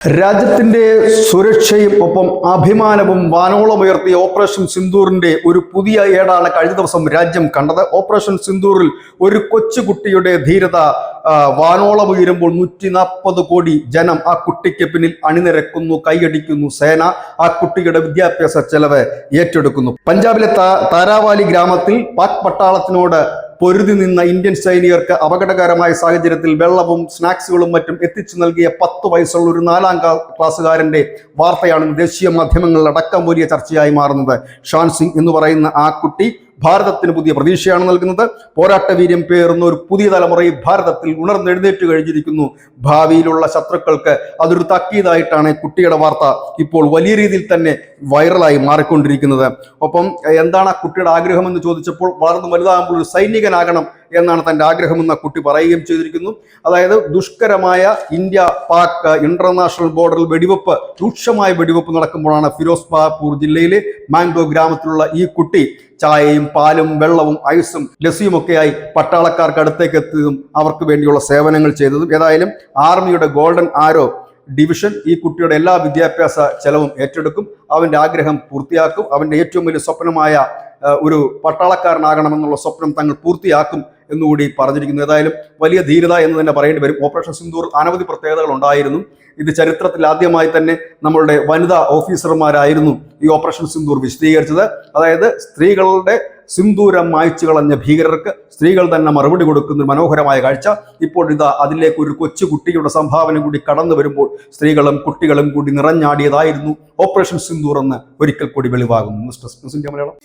രാജ്യത്തിന്റെ സുരക്ഷയും ഒപ്പം അഭിമാനവും വാനോളമുയർത്തിയ ഓപ്പറേഷൻ സിന്ദൂറിന്റെ ഒരു പുതിയ ഏടാണ് കഴിഞ്ഞ ദിവസം രാജ്യം കണ്ടത്. ഓപ്പറേഷൻ സിന്ദൂറിൽ ഒരു കൊച്ചുകുട്ടിയുടെ ധീരത വാനോളമുയരുമ്പോൾ 140 കോടി ജനം ആ കുട്ടിക്ക് പിന്നിൽ അണിനിരക്കുന്നു, കൈയടിക്കുന്നു. സേന ആ കുട്ടിയുടെ വിദ്യാഭ്യാസ ചെലവ് ഏറ്റെടുക്കുന്നു. പഞ്ചാബിലെ താരാവാലി ഗ്രാമത്തിൽ പാക് പട്ടാളത്തിനോട് പൊരുതി നിന്ന ഇന്ത്യൻ സൈനികർക്ക് അപകടകരമായ സാഹചര്യത്തിൽ വെള്ളവും സ്നാക്സുകളും മറ്റും എത്തിച്ചു നൽകിയ 10 വയസ്സുള്ള ഒരു 4ാം ക്ലാസ്സുകാരന്റെ വാർത്തയാണ് ദേശീയ മാധ്യമങ്ങളിൽ അടക്കം വലിയ ചർച്ചയായി മാറുന്നത്. ഷാൻ സിംഗ് എന്ന് പറയുന്ന ആ കുട്ടി ഭാരതത്തിന് പുതിയ പ്രതീക്ഷയാണ് നൽകുന്നത്. പോരാട്ട വീര്യം പേറുന്ന ഒരു പുതിയ തലമുറയിൽ ഭാരതത്തിൽ ഉണർന്നെഴുന്നേറ്റ് കഴിഞ്ഞിരിക്കുന്നു. ഭാവിയിലുള്ള ശത്രുക്കൾക്ക് അതൊരു താക്കീതായിട്ടാണ് കുട്ടിയുടെ വാർത്ത ഇപ്പോൾ വലിയ രീതിയിൽ തന്നെ വൈറലായി മാറിക്കൊണ്ടിരിക്കുന്നത്. ഒപ്പം എന്താണ് ആ കുട്ടിയുടെ ആഗ്രഹമെന്ന് ചോദിച്ചപ്പോൾ വളർന്നു വലുതാകുമ്പോൾ ഒരു സൈനികനാകണം എന്നാണ് തൻ്റെ ആഗ്രഹമെന്ന് കുട്ടി പറയുകയും ചെയ്തിരിക്കുന്നു. അതായത് ദുഷ്കരമായ ഇന്ത്യ പാക് ഇന്റർനാഷണൽ ബോർഡറിൽ രൂക്ഷമായ വെടിവെപ്പ് നടക്കുമ്പോഴാണ് ഫിറോസ്പൂർ ജില്ലയിലെ മാംഗോ ഗ്രാമത്തിലുള്ള ഈ കുട്ടി ചായയും പാലും വെള്ളവും ഐസും ലസ്സിയുമൊക്കെയായി പട്ടാളക്കാർക്ക് അടുത്തേക്ക് എത്തിയതും അവർക്ക് വേണ്ടിയുള്ള സേവനങ്ങൾ ചെയ്തതും. ഏതായാലും ആർമിയുടെ ഗോൾഡൻ ആരോ ഡിവിഷൻ ഈ കുട്ടിയുടെ എല്ലാ വിദ്യാഭ്യാസ ചെലവും ഏറ്റെടുക്കും. അവൻ്റെ ആഗ്രഹം പൂർത്തിയാക്കും. അവൻ്റെ ഏറ്റവും വലിയ സ്വപ്നമായ ഒരു പട്ടാളക്കാരനാകണമെന്നുള്ള സ്വപ്നം തങ്ങൾ പൂർത്തിയാക്കും എന്നുകൂടി പറഞ്ഞിരിക്കുന്നു. ഏതായാലും വലിയ ധീരത എന്ന് തന്നെ പറയേണ്ടി വരും. ഓപ്പറേഷൻ സിന്ദൂർ അനവധി പ്രത്യേകതകൾ ഉണ്ടായിരുന്നു. ഇത് ചരിത്രത്തിൽ ആദ്യമായി തന്നെ നമ്മളുടെ വനിതാ ഓഫീസർമാരായിരുന്നു ഈ ഓപ്പറേഷൻ സിന്ദൂർ വിശദീകരിച്ചത്. അതായത് സ്ത്രീകളുടെ സിന്ദൂരം മായ്ച്ചു കളഞ്ഞ ഭീകരർക്ക് സ്ത്രീകൾ തന്നെ മറുപടി കൊടുക്കുന്ന മനോഹരമായ കാഴ്ച. ഇപ്പോൾ ഇതാ അതിലേക്ക് ഒരു കൊച്ചു കുട്ടിയുടെ സംഭാവന കൂടി കടന്നു വരുമ്പോൾ സ്ത്രീകളും കുട്ടികളും കൂടി നിറഞ്ഞാടിയതായിരുന്നു ഓപ്പറേഷൻ സിന്ദൂർ എന്ന് ഒരിക്കൽ കൂടി വെളിവാകുന്നു. News desk Malayalam.